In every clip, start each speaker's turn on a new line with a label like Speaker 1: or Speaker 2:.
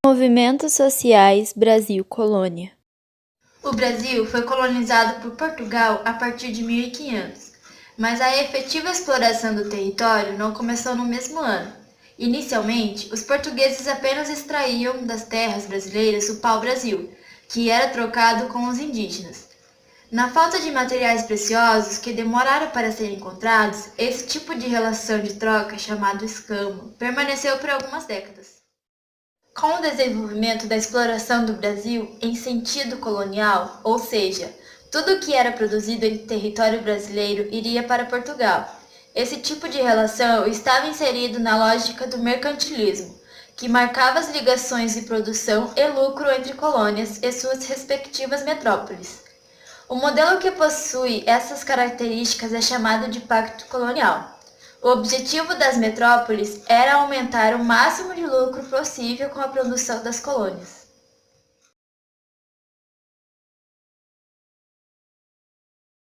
Speaker 1: Movimentos sociais Brasil Colônia.
Speaker 2: O Brasil foi colonizado por Portugal a partir de 1500, mas a efetiva exploração do território não começou no mesmo ano. Inicialmente, os portugueses apenas extraíam das terras brasileiras o pau-brasil, que era trocado com os indígenas. Na falta de materiais preciosos que demoraram para serem encontrados, esse tipo de relação de troca, chamado escambo, permaneceu por algumas décadas. Com o desenvolvimento da exploração do Brasil em sentido colonial, ou seja, tudo o que era produzido em território brasileiro iria para Portugal. Esse tipo de relação estava inserido na lógica do mercantilismo, que marcava as ligações de produção e lucro entre colônias e suas respectivas metrópoles. O modelo que possui essas características é chamado de pacto colonial. O objetivo das metrópoles era aumentar o máximo de lucro possível com a produção das colônias.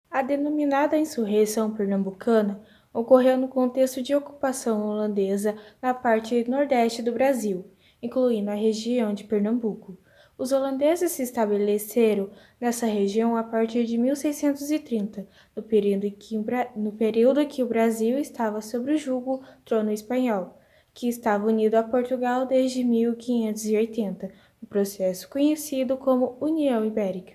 Speaker 3: A denominada insurreição pernambucana ocorreu no contexto de ocupação holandesa na parte nordeste do Brasil, incluindo a região de Pernambuco. Os holandeses se estabeleceram nessa região a partir de 1630, no período que o Brasil estava sob o jugo trono espanhol, que estava unido a Portugal desde 1580, no processo conhecido como União Ibérica.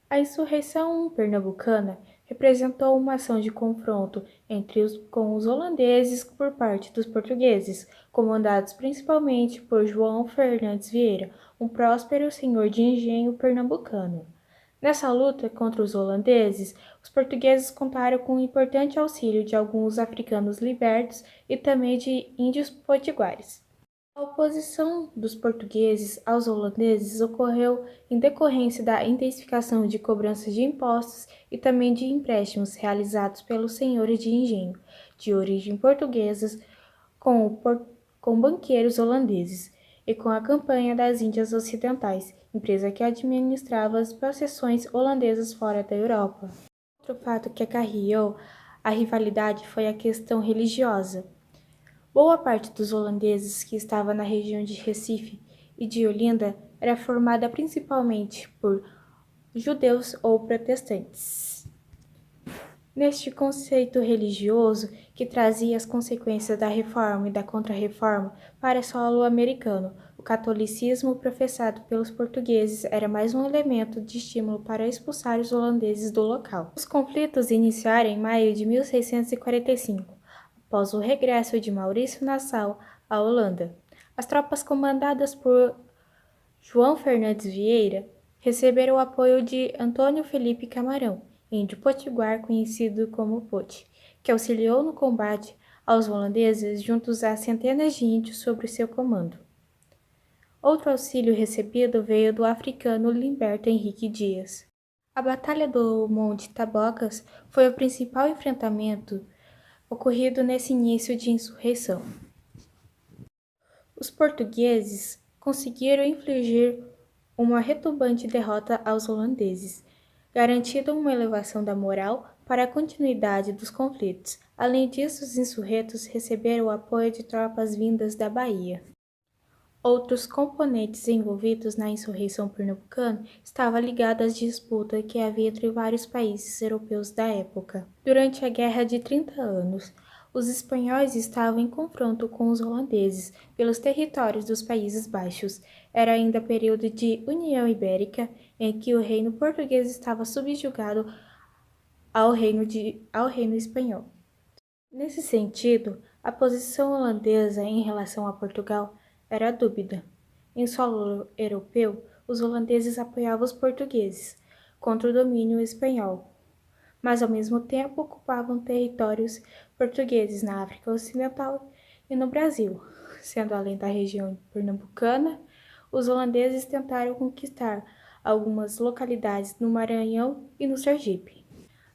Speaker 3: A insurreição pernambucana representou uma ação de confronto com os holandeses por parte dos portugueses, comandados principalmente por João Fernandes Vieira, um próspero senhor de engenho pernambucano. Nessa luta contra os holandeses, os portugueses contaram com o importante auxílio de alguns africanos libertos e também de índios potiguares. A oposição dos portugueses aos holandeses ocorreu em decorrência da intensificação de cobranças de impostos e também de empréstimos realizados pelos senhores de engenho, de origem portuguesas, com banqueiros holandeses, e com a Campanha das Índias Ocidentais, empresa que administrava as possessões holandesas fora da Europa. Outro fato que acarreou a rivalidade foi a questão religiosa. Boa parte dos holandeses que estava na região de Recife e de Olinda era formada principalmente por judeus ou protestantes. Neste conceito religioso, que trazia as consequências da reforma e da contra-reforma para solo americano, o catolicismo professado pelos portugueses era mais um elemento de estímulo para expulsar os holandeses do local. Os conflitos iniciaram em maio de 1645. Após o regresso de Maurício Nassau à Holanda, as tropas comandadas por João Fernandes Vieira receberam o apoio de Antônio Felipe Camarão, índio potiguar conhecido como Pote, que auxiliou no combate aos holandeses juntos a centenas de índios sob seu comando. Outro auxílio recebido veio do africano Limberto Henrique Dias. A Batalha do Monte Tabocas foi o principal enfrentamento ocorrido nesse início de insurreição. Os portugueses conseguiram infligir uma retumbante derrota aos holandeses, garantindo uma elevação da moral para a continuidade dos conflitos. Além disso, os insurretos receberam o apoio de tropas vindas da Bahia. Outros componentes envolvidos na insurreição pernambucana estavam ligados à disputa que havia entre vários países europeus da época. Durante a Guerra de 30 Anos, os espanhóis estavam em confronto com os holandeses pelos territórios dos Países Baixos. Era ainda período de União Ibérica, em que o reino português estava subjugado ao reino espanhol. Nesse sentido, a posição holandesa em relação a Portugal era dúbia. Em solo europeu, os holandeses apoiavam os portugueses contra o domínio espanhol, mas ao mesmo tempo ocupavam territórios portugueses na África Ocidental e no Brasil, sendo além da região pernambucana, os holandeses tentaram conquistar algumas localidades no Maranhão e no Sergipe.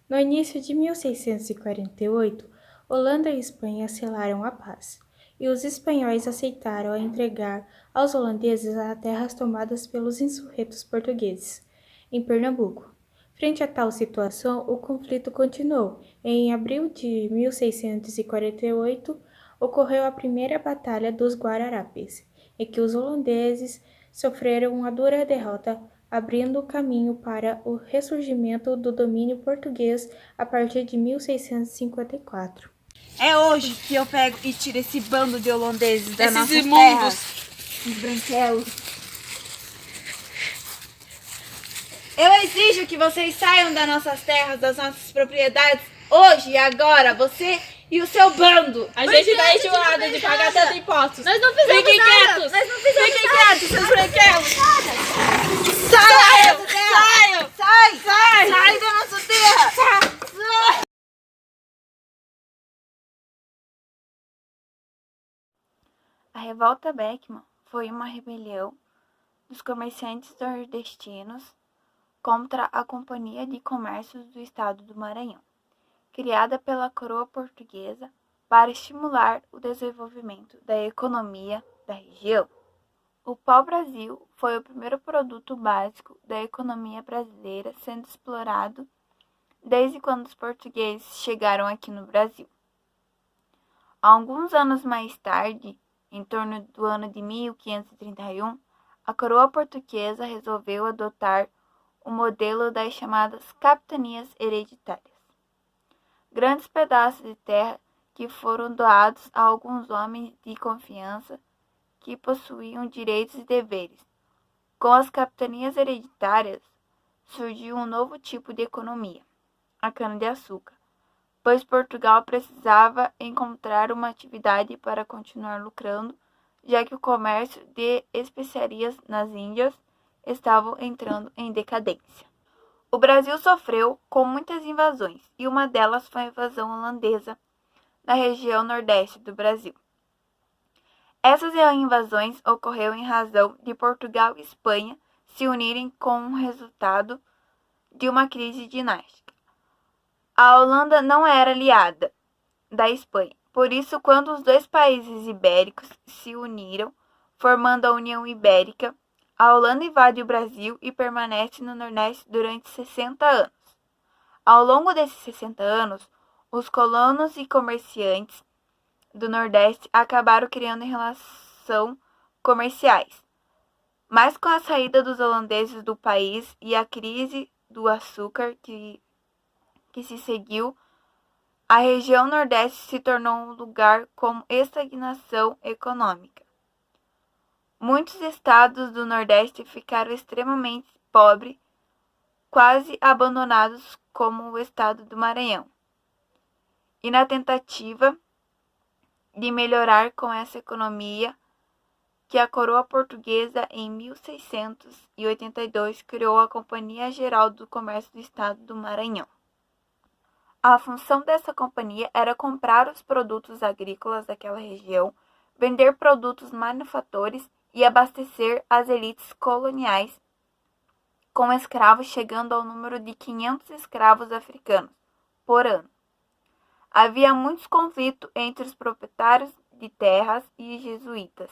Speaker 3: No início de 1648, Holanda e Espanha selaram a paz, e os espanhóis aceitaram entregar aos holandeses as terras tomadas pelos insurretos portugueses, em Pernambuco, Frente a tal situação, o conflito continuou. Em abril de 1648, ocorreu a primeira Batalha dos Guararapes, em que os holandeses sofreram uma dura derrota, abrindo o caminho para o ressurgimento do domínio português a partir de 1654.
Speaker 4: É hoje que eu pego e tiro esse bando de holandeses das nossas
Speaker 5: imundos
Speaker 4: terras. Os branquelos. Eu exijo que vocês saiam das nossas terras, das nossas propriedades, hoje e agora, você e o seu bando.
Speaker 5: A gente tá enjoada de pagar tanto impostos.
Speaker 2: Nós não fizemos
Speaker 5: Fiquem
Speaker 2: nada.
Speaker 5: quietos.
Speaker 2: Nós não fizemos
Speaker 5: Fiquem
Speaker 2: nada.
Speaker 5: quietos, seus branquelos.
Speaker 4: Saiam!
Speaker 5: Saiam!
Speaker 4: Sai da nossa terra! A Revolta Beckman foi uma rebelião dos comerciantes nordestinos contra a Companhia de Comércio do Estado do Maranhão, criada pela coroa portuguesa para estimular o desenvolvimento da economia da região. O pau-brasil foi o primeiro produto básico da economia brasileira sendo explorado desde quando os portugueses chegaram aqui no Brasil. Alguns anos mais tarde, em torno do ano de 1531, a coroa portuguesa resolveu adotar o modelo das chamadas capitanias hereditárias. Grandes pedaços de terra que foram doados a alguns homens de confiança que possuíam direitos e deveres. Com as capitanias hereditárias, surgiu um novo tipo de economia, a cana-de-açúcar, pois Portugal precisava encontrar uma atividade para continuar lucrando, já que o comércio de especiarias nas Índias estavam entrando em decadência. O Brasil sofreu com muitas invasões, e uma delas foi a invasão holandesa na região nordeste do Brasil. Essas invasões ocorreram em razão de Portugal e Espanha se unirem com o resultado de uma crise dinástica. A Holanda não era aliada da Espanha, por isso, quando os dois países ibéricos se uniram, formando a União Ibérica, a Holanda invade o Brasil e permanece no Nordeste durante 60 anos. Ao longo desses 60 anos, os colonos e comerciantes do Nordeste acabaram criando relações comerciais. Mas com a saída dos holandeses do país e a crise do açúcar que se seguiu, a região Nordeste se tornou um lugar com estagnação econômica. Muitos estados do Nordeste ficaram extremamente pobres, quase abandonados, como o estado do Maranhão. E na tentativa de melhorar com essa economia, que a coroa portuguesa em 1682 criou a Companhia Geral do Comércio do Estado do Maranhão. A função dessa companhia era comprar os produtos agrícolas daquela região, vender produtos manufatores e abastecer as elites coloniais com escravos, chegando ao número de 500 escravos africanos por ano. Havia muitos conflitos entre os proprietários de terras e jesuítas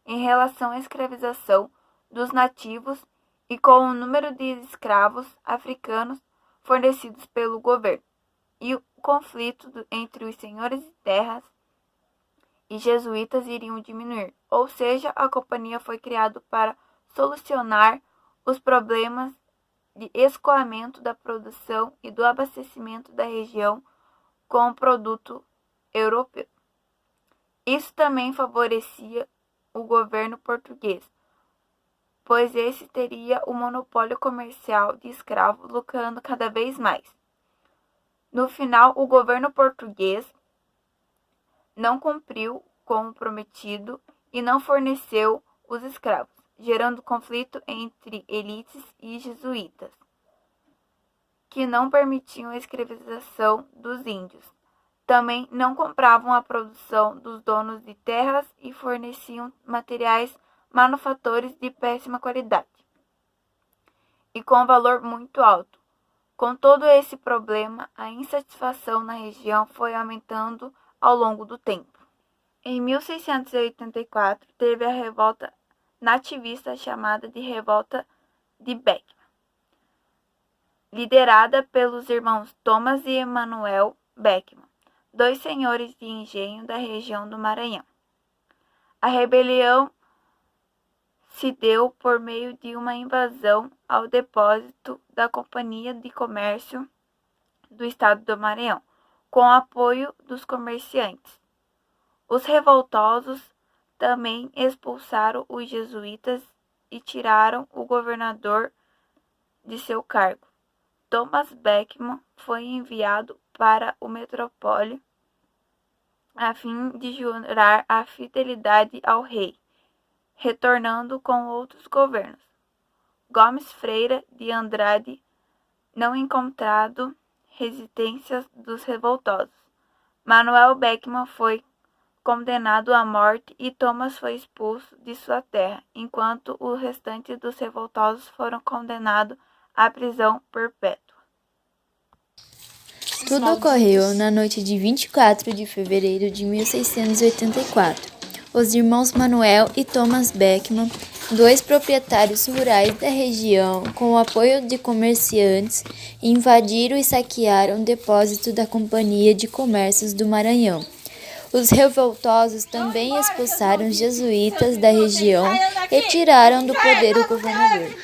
Speaker 4: em relação à escravização dos nativos e com o número de escravos africanos fornecidos pelo governo, e o conflito entre os senhores de terras e jesuítas iriam diminuir, ou seja, a companhia foi criada para solucionar os problemas de escoamento da produção e do abastecimento da região com o produto europeu. Isso também favorecia o governo português, pois esse teria o monopólio comercial de escravos, lucrando cada vez mais. No final, o governo português não cumpriu com o prometido e não forneceu os escravos, gerando conflito entre elites e jesuítas, que não permitiam a escravização dos índios. Também não compravam a produção dos donos de terras e forneciam materiais manufatores de péssima qualidade e com valor muito alto. Com todo esse problema, a insatisfação na região foi aumentando ao longo do tempo. Em 1684, teve a revolta nativista chamada de Revolta de Beckman. liderada pelos irmãos Thomas e Emanuel Beckman, 2 senhores de engenho da região do Maranhão. A rebelião se deu por meio de uma invasão ao depósito da Companhia de Comércio do Estado do Maranhão, com o apoio dos comerciantes. Os revoltosos também expulsaram os jesuítas e tiraram o governador de seu cargo. Thomas Beckman foi enviado para o metrópole a fim de jurar a fidelidade ao rei, retornando com outros governos. Gomes Freire de Andrade não encontrado resistências dos revoltosos. Manuel Beckman foi condenado à morte e Thomas foi expulso de sua terra, enquanto o restante dos revoltosos foram condenados à prisão perpétua.
Speaker 1: Tudo ocorreu na noite de 24 de fevereiro de 1684. Os irmãos Manuel e Thomas Beckman, 2 proprietários rurais da região, com o apoio de comerciantes, invadiram e saquearam o depósito da Companhia de Comércios do Maranhão. Os revoltosos também expulsaram os jesuítas da região e tiraram do poder o governador.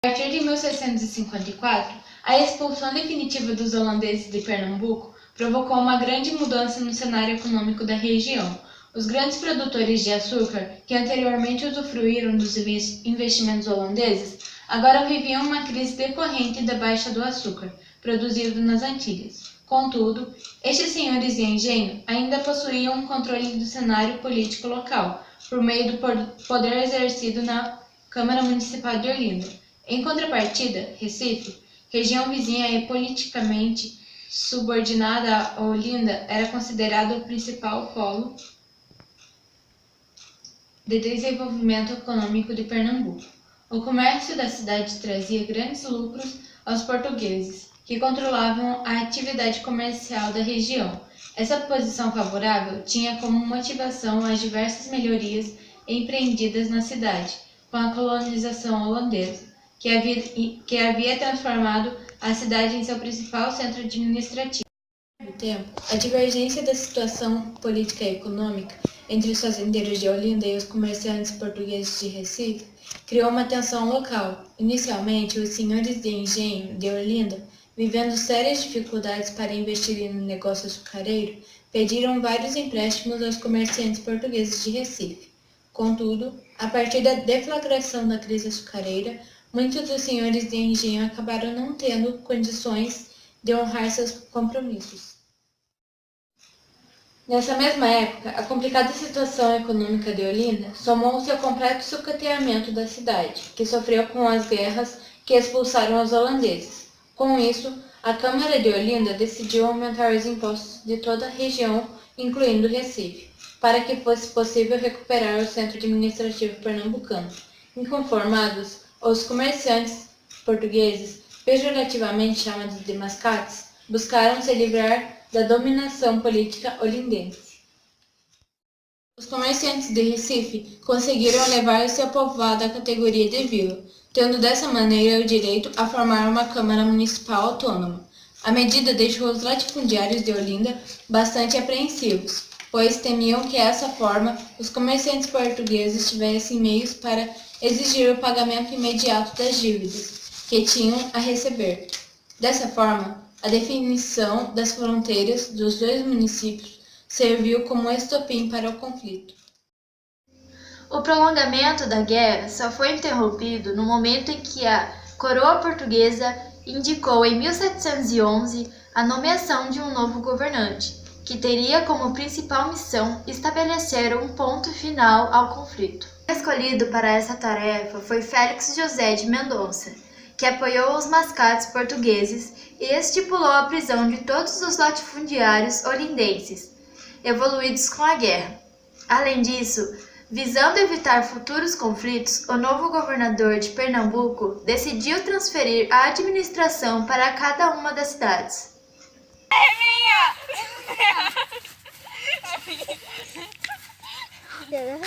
Speaker 6: A partir de 1654, a expulsão definitiva dos holandeses de Pernambuco provocou uma grande mudança no cenário econômico da região. Os grandes produtores de açúcar, que anteriormente usufruíram dos investimentos holandeses, agora viviam uma crise decorrente da baixa do açúcar, produzido nas Antilhas. Contudo, estes senhores de engenho ainda possuíam um controle do cenário político local, por meio do poder exercido na Câmara Municipal de Olinda. Em contrapartida, Recife, região vizinha e politicamente subordinada a Olinda, era considerado o principal polo de desenvolvimento econômico de Pernambuco. O comércio da cidade trazia grandes lucros aos portugueses, que controlavam a atividade comercial da região. Essa posição favorável tinha como motivação as diversas melhorias empreendidas na cidade, com a colonização holandesa, que havia transformado a cidade em seu principal centro administrativo. Ao mesmo tempo, a divergência da situação política e econômica entre os fazendeiros de Olinda e os comerciantes portugueses de Recife criou uma tensão local. Inicialmente, os senhores de engenho de Olinda, vivendo sérias dificuldades para investirem no negócio açucareiro, pediram vários empréstimos aos comerciantes portugueses de Recife. Contudo, a partir da deflagração da crise açucareira, muitos dos senhores de engenho acabaram não tendo condições de honrar seus compromissos. Nessa mesma época, a complicada situação econômica de Olinda somou-se ao completo sucateamento da cidade, que sofreu com as guerras que expulsaram os holandeses. Com isso, a Câmara de Olinda decidiu aumentar os impostos de toda a região, incluindo Recife, para que fosse possível recuperar o centro administrativo pernambucano. Inconformados, os comerciantes portugueses, pejorativamente chamados de mascates, buscaram se livrar da dominação política olindense. Os comerciantes de Recife conseguiram elevar seu povoado à categoria de vila, tendo dessa maneira o direito a formar uma Câmara Municipal autônoma. A medida deixou os latifundiários de Olinda bastante apreensivos, pois temiam que dessa forma os comerciantes portugueses tivessem meios para exigir o pagamento imediato das dívidas que tinham a receber. Dessa forma, a definição das fronteiras dos 2 municípios serviu como estopim para o conflito.
Speaker 2: O prolongamento da guerra só foi interrompido no momento em que a coroa portuguesa indicou em 1711 a nomeação de um novo governante, que teria como principal missão estabelecer um ponto final ao conflito. Escolhido para essa tarefa foi Félix José de Mendonça, que apoiou os mascates portugueses e estipulou a prisão de todos os latifundiários olindenses, evoluídos com a guerra. Além disso, visando evitar futuros conflitos, o novo governador de Pernambuco decidiu transferir a administração para cada uma das cidades.
Speaker 7: quero.